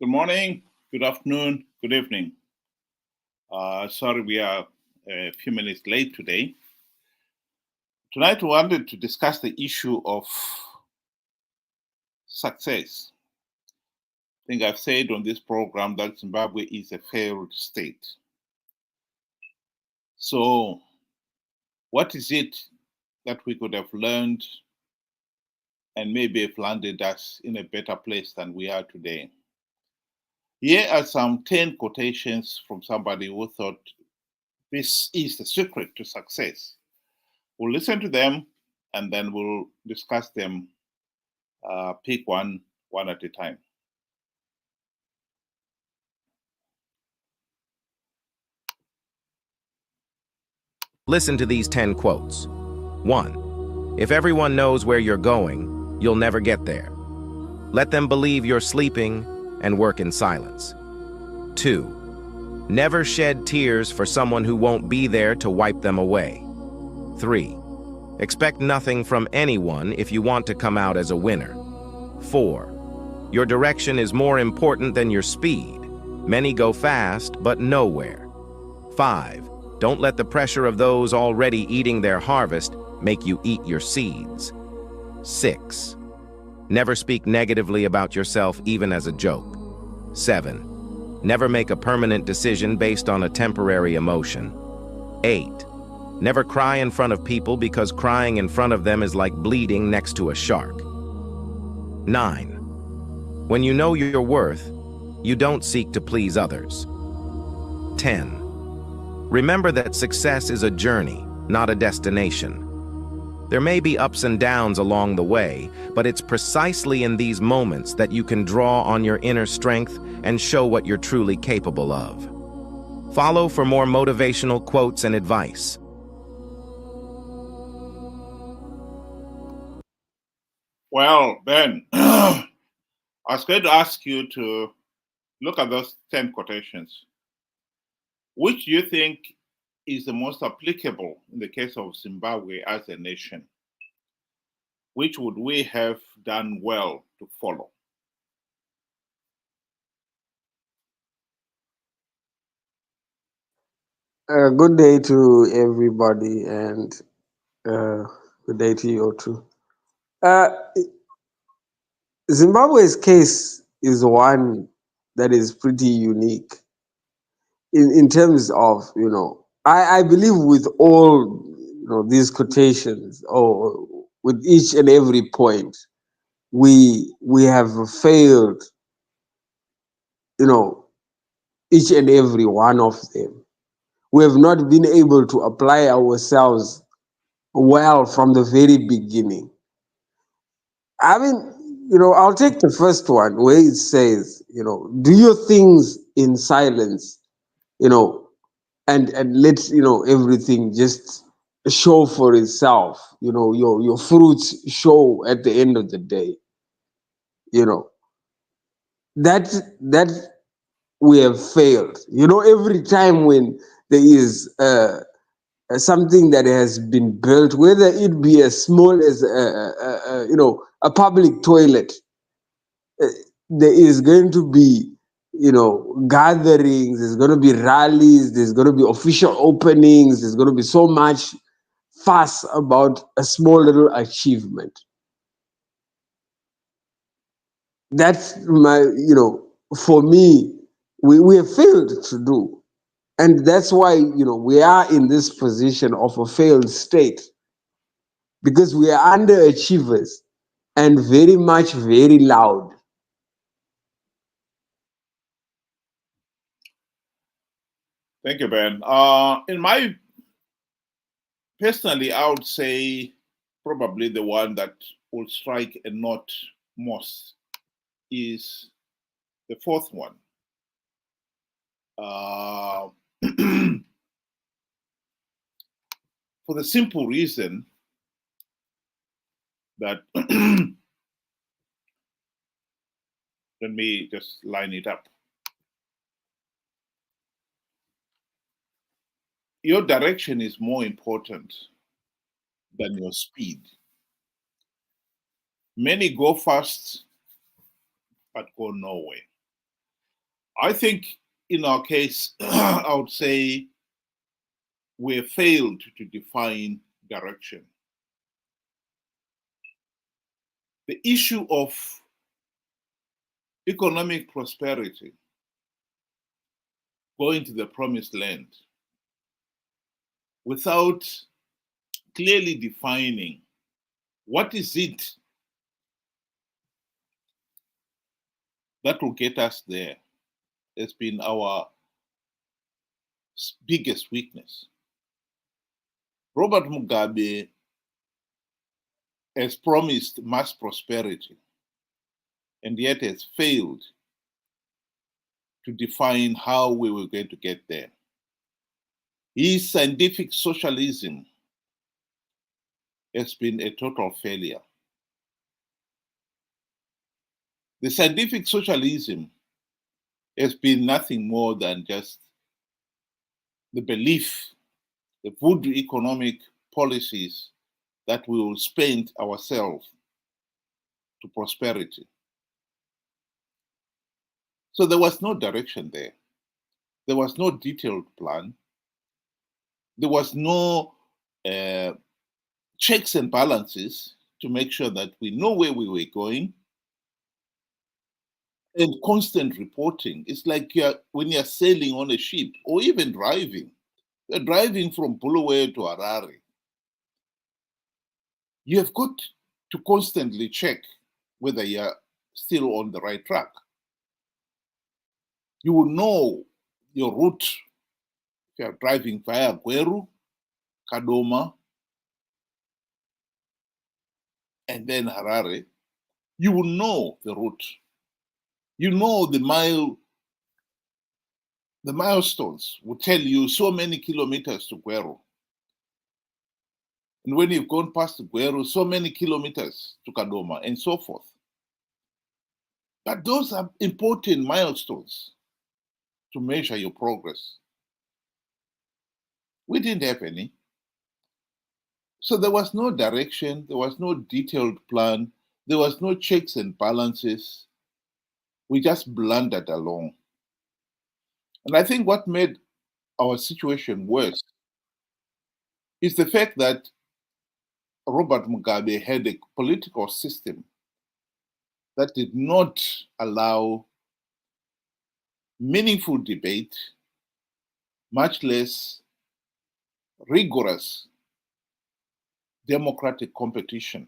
Good morning, good afternoon, good evening. Sorry we are a few minutes late today. Tonight we wanted to discuss the issue of success. I think I've said on this program that Zimbabwe is a failed state. So, what is it that we could have learned and maybe have landed us in a better place than we are today? Here are some 10 quotations from somebody who thought this is the secret to success. We'll listen to them and then we'll discuss them, pick one at a time. Listen to these 10 quotes. 1. If everyone knows where you're going, you'll never get there. Let them believe you're sleeping and work in silence. 2. Never shed tears for someone who won't be there to wipe them away. 3. Expect nothing from anyone if you want to come out as a winner. 4. Your direction is more important than your speed. Many go fast, but nowhere. 5. Don't let the pressure of those already eating their harvest make you eat your seeds. 6. Never speak negatively about yourself even as a joke. 7. Never make a permanent decision based on a temporary emotion. 8. Never cry in front of people because crying in front of them is like bleeding next to a shark. 9. When you know your worth, you don't seek to please others. 10. Remember that success is a journey, not a destination. There may be ups and downs along the way, but it's precisely in these moments that you can draw on your inner strength and show what you're truly capable of. Follow for more motivational quotes and advice. Well, Ben, I was going to ask you to look at those 10 quotations. Which do you think is the most applicable in the case of Zimbabwe as a nation? Which would we have done well to follow? Good day to everybody, and good day to you too. Uh, Zimbabwe's case is one that is pretty unique in terms of, I believe with all, these quotations, or with each and every point, we have failed, each and every one of them. We have not been able to apply ourselves well from the very beginning. I mean, I'll take the first one where it says, do your things in silence, you know, and let, everything just show for itself. Your fruits show at the end of the day. You know, that we have failed. Every time when there is something that has been built, whether it be as small as a public toilet, uh, there is going to be gatherings. There's going to be rallies. There's going to be official openings. There's going to be so much fuss about a small little achievement. That's my for me, we have failed to do. And that's why, we are in this position of a failed state, because we are underachievers and very much very loud. Thank you, Ben. Personally, I would say probably the one that will strike a note most is the fourth one. Uh, for the simple reason that let me just line it up. Your direction is more important than your speed. Many go fast but go nowhere. I think in our case, I would say we failed to define direction. The issue of economic prosperity, going to the promised land, without clearly defining what is it that will get us there, has been our biggest weakness. Robert Mugabe has promised mass prosperity and yet has failed to define how we were going to get there. His scientific socialism has been a total failure. The scientific socialism has been nothing more than just the belief, the voodoo economic policies that we will spend ourselves to prosperity. So there was no direction there. There was no detailed plan. There was no checks and balances to make sure that we know where we were going. And constant reporting. It's like when you're sailing on a ship or even driving. You're driving from Bulawayo to Harare. You have got to constantly check whether you're still on the right track. You will know your route if you're driving via Gweru, Kadoma, and then Harare. You will know the route. You know the milestones will tell you so many kilometers to Gweru. And when you've gone past Gweru, so many kilometers to Kadoma, and so forth. But those are important milestones to measure your progress. We didn't have any. So there was no direction, there was no detailed plan, there was no checks and balances. We just blundered along. And I think what made our situation worse is the fact that Robert Mugabe had a political system that did not allow meaningful debate, much less rigorous democratic competition.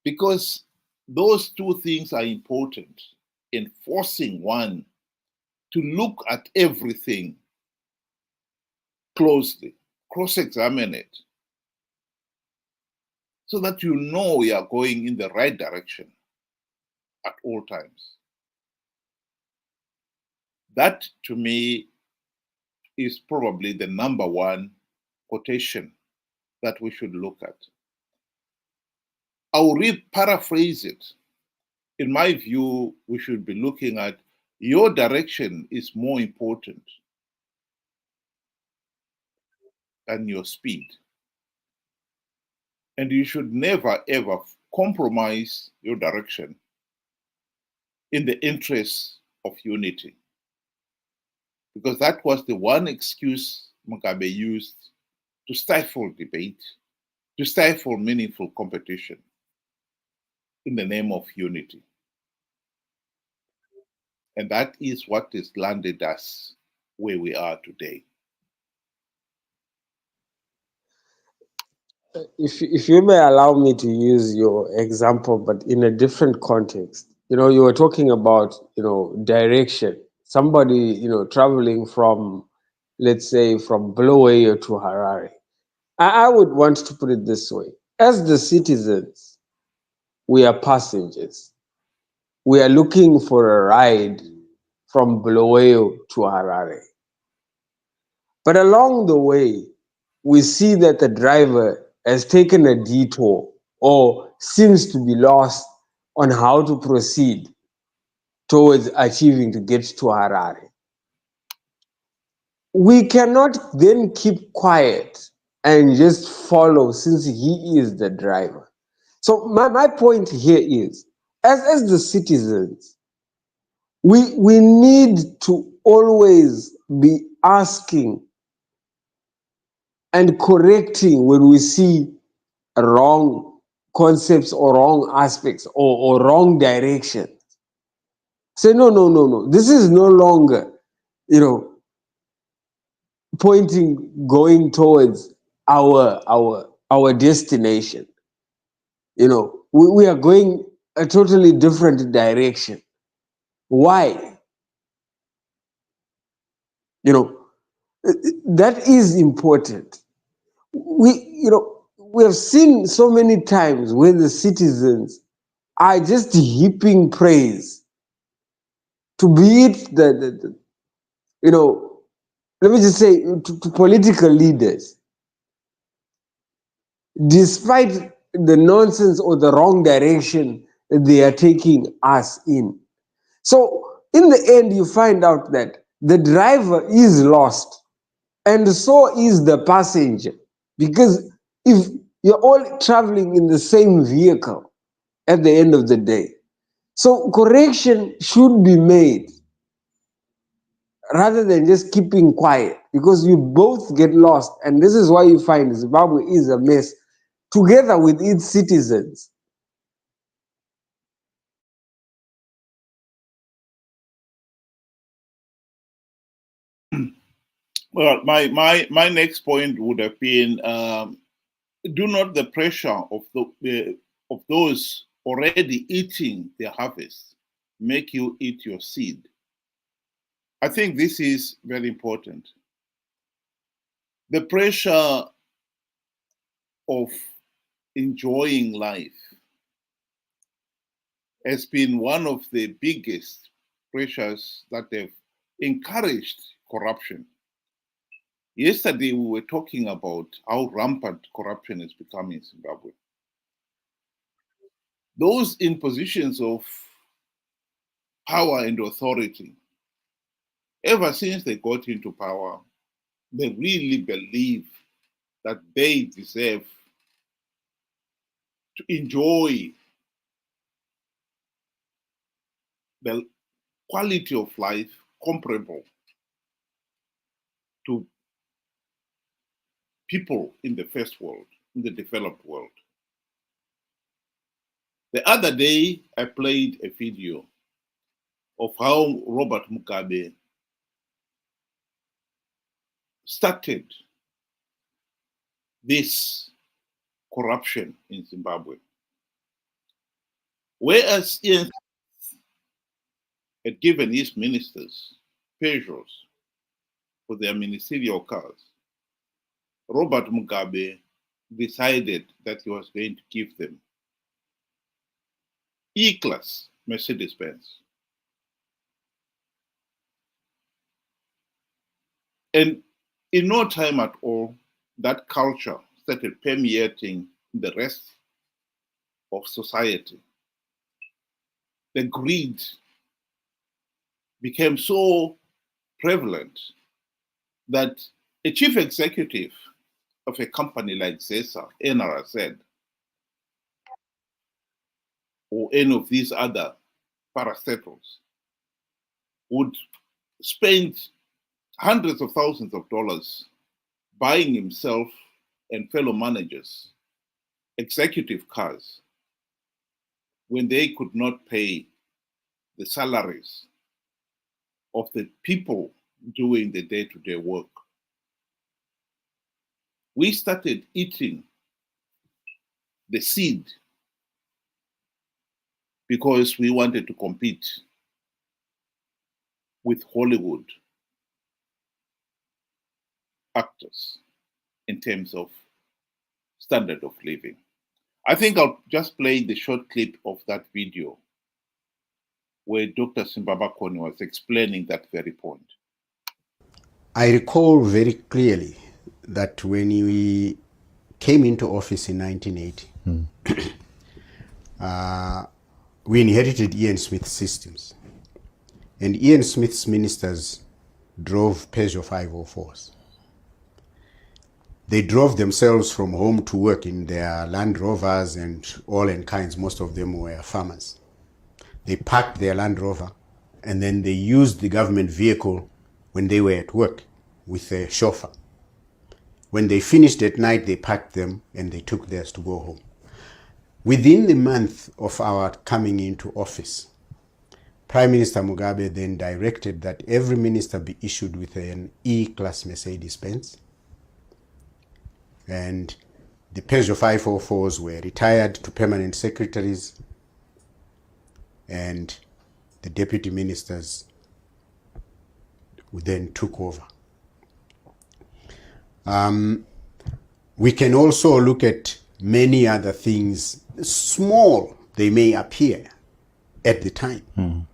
Because those two things are important in forcing one to look at everything closely, cross examine it, so that you know you are going in the right direction at all times. That, to me, is probably the number one quotation that we should look at. I'll paraphrase it. In my view, we should be looking at your direction is more important than your speed. And you should never, ever compromise your direction in the interests of unity. Because that was the one excuse Mugabe used to stifle debate, to stifle meaningful competition in the name of unity. And that is what has landed us where we are today. If you may allow me to use your example, but in a different context, you were talking about, direction. Somebody, traveling from, let's say, from Bulawayo to Harare. I would want to put it this way. As the citizens, we are passengers. We are looking for a ride from Bulawayo to Harare. But along the way, we see that the driver has taken a detour or seems to be lost on how to proceed towards achieving to get to Harare. We cannot then keep quiet and just follow since he is the driver. So my point here is, as the citizens, We need to always be asking and correcting when we see wrong concepts or wrong aspects or wrong direction. Say, no, no, no, no. This is no longer, you know, going towards our destination. You know, we are going a totally different direction. Why? You know, that is important. We have seen so many times where the citizens are just heaping praise, to be it the you know, let me just say, to political leaders, despite the nonsense or the wrong direction they are taking us in. So in the end, you find out that the driver is lost, and so is the passenger, because if you're all traveling in the same vehicle at the end of the day, so correction should be made rather than just keeping quiet, because you both get lost. And this is why you find Zimbabwe is a mess together with its citizens. Well, my next point would have been, do not the pressure of those already eating their harvest make you eat your seed. I think this is very important. The pressure of enjoying life has been one of the biggest pressures that have encouraged corruption. Yesterday, we were talking about how rampant corruption has become in Zimbabwe. Those in positions of power and authority, ever since they got into power, they really believe that they deserve to enjoy the quality of life comparable to people in the first world, in the developed world. The other day, I played a video of how Robert Mugabe started this corruption in Zimbabwe. Whereas Ian had given his ministers Peugeots for their ministerial cars, Robert Mugabe decided that he was going to give them E-Class Mercedes-Benz. And in no time at all, that culture started permeating the rest of society. The greed became so prevalent that a chief executive of a company like ZESA, NRZ, or any of these other parastatals would spend hundreds of thousands of dollars buying himself and fellow managers executive cars when they could not pay the salaries of the people doing the day-to-day work. We started eating the seed because we wanted to compete with Hollywood actors in terms of standard of living. I think I'll just play the short clip of that video where Dr. Simbabakoni was explaining that very point. I recall very clearly that when we came into office in 1980, we inherited Ian Smith's systems. And Ian Smith's ministers drove Peugeot 504s. They drove themselves from home to work in their Land Rovers and all in kinds. Most of them were farmers. They parked their Land Rover and then they used the government vehicle when they were at work with a chauffeur. When they finished at night, they packed them and they took theirs to go home. Within the month of our coming into office, Prime Minister Mugabe then directed that every minister be issued with an E-Class Mercedes-Benz, and the Peugeot 504s were retired to permanent secretaries, and the deputy ministers then took over. We can also look at many other things, small they may appear at the time.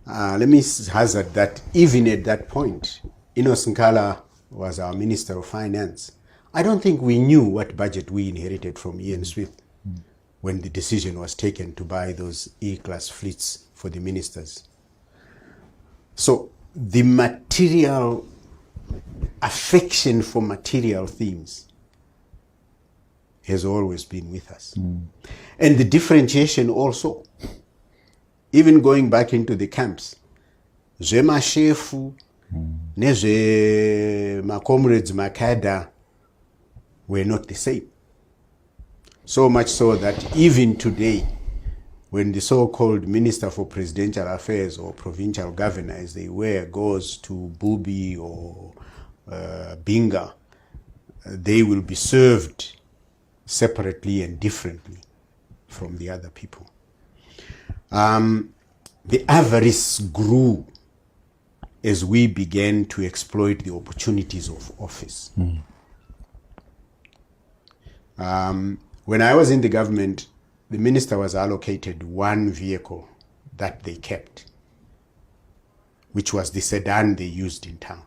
Let me hazard that even at that point, Enos Nkala was our Minister of Finance. I don't think we knew what budget we inherited from Ian Smith when the decision was taken to buy those E-Class fleets for the ministers. So the material affection for material things has always been with us. And the differentiation also, even going back into the camps, Shefu, my comrades Makada were not the same. So much so that even today, when the so-called Minister for Presidential Affairs or Provincial Governor, as they were, goes to Bubi or Binga, they will be served separately and differently from the other people. The avarice grew as we began to exploit the opportunities of office. When I was in the government, the minister was allocated one vehicle that they kept, which was the sedan they used in town.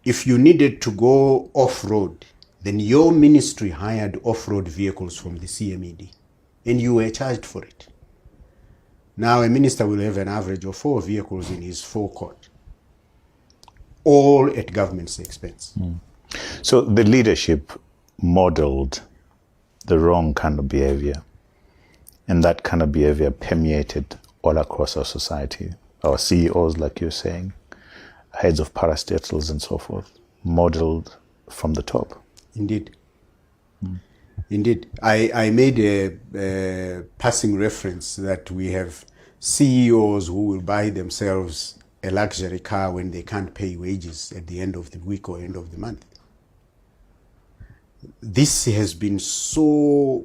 If you needed to go off-road, then your ministry hired off-road vehicles from the CMED, and you were charged for it. Now a minister will have an average of 4 vehicles in his forecourt, all at government's expense. So the leadership modeled the wrong kind of behavior, and that kind of behavior permeated all across our society. Our CEOs, like you're saying, heads of parastatals and so forth, modeled from the top. Indeed. Indeed. I made a passing reference that we have CEOs who will buy themselves a luxury car when they can't pay wages at the end of the week or end of the month. This has been so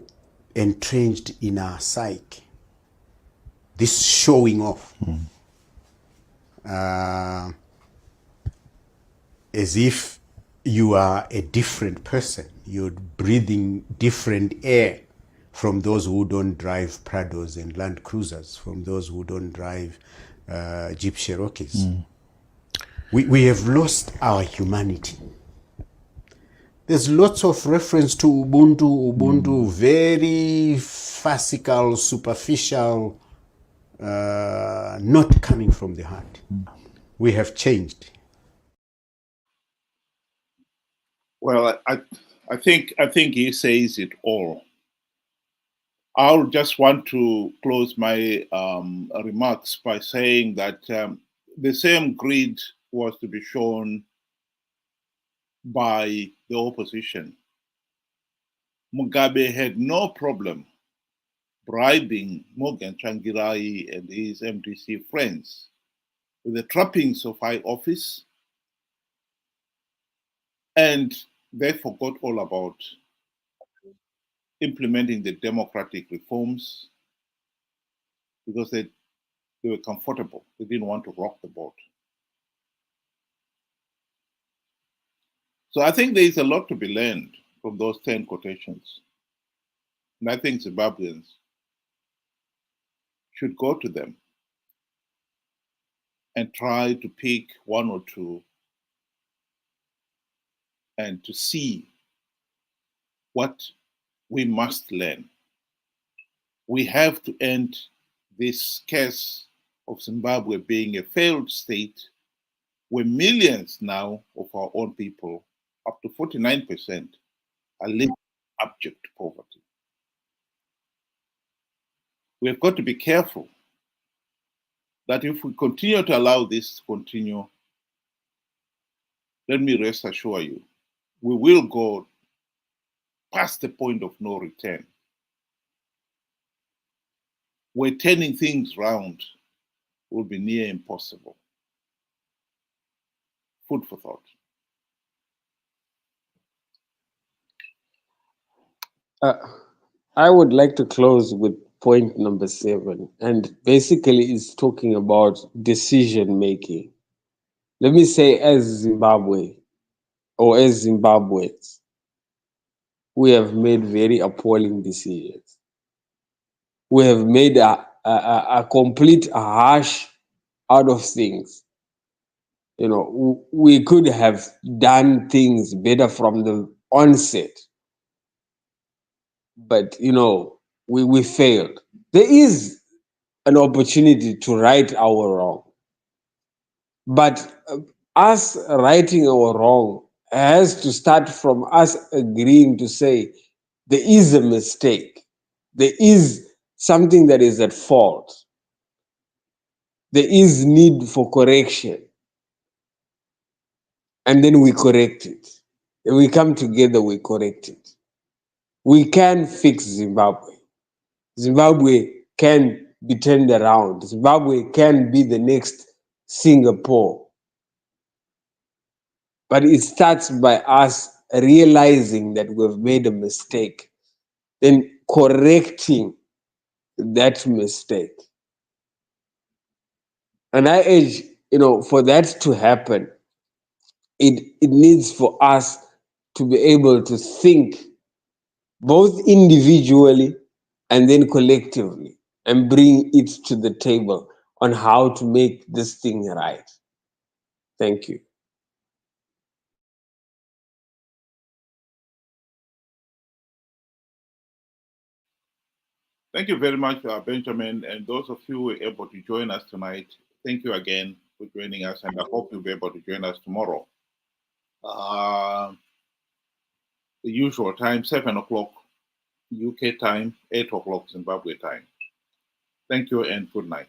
entrenched in our psyche, this showing off, as if you are a different person. You're breathing different air from those who don't drive Prados and Land Cruisers, from those who don't drive Jeep Cherokees. We have lost our humanity. There's lots of reference to Ubuntu, very farcical, superficial, not coming from the heart. We have changed. Well, I think he says it all. I'll just want to close my remarks by saying that the same greed was to be shown by the opposition. Mugabe had no problem bribing Morgan Changirai and his MDC friends with the trappings of high office, and they forgot all about implementing the democratic reforms because they were comfortable. They didn't want to rock the boat. So I think there is a lot to be learned from those 10 quotations. And I think Zimbabweans should go to them and try to pick one or two and to see what we must learn. We have to end this case of Zimbabwe being a failed state where millions now of our own people, up to 49%, are living in abject poverty. We have got to be careful that if we continue to allow this to continue, let me rest assure you, we will go past the point of no return. Where turning things round will be near impossible. Food for thought. I would like to close with point number 7, and basically it's talking about decision making. Let me say, as Zimbabwe or as Zimbabweans, we have made very appalling decisions. We have made a complete hash out of things. You know, we could have done things better from the onset, but you know, we failed. There is an opportunity to right our wrong, but us righting our wrong has to start from us agreeing to say there is a mistake, there is something that is at fault, there is need for correction, and then we correct it. And we come together, we correct it. We can fix Zimbabwe. Zimbabwe can be turned around. Zimbabwe can be the next Singapore. But it starts by us realizing that we've made a mistake, then correcting that mistake. And I urge, you know, for that to happen, it needs for us to be able to think both individually and then collectively and bring it to the table on how to make this thing right. Thank you. Thank you very much, Benjamin, and those of you who were able to join us tonight. Thank you again for joining us, and I hope you'll be able to join us tomorrow. The usual time, 7 o'clock UK time, 8 o'clock Zimbabwe time. Thank you and good night.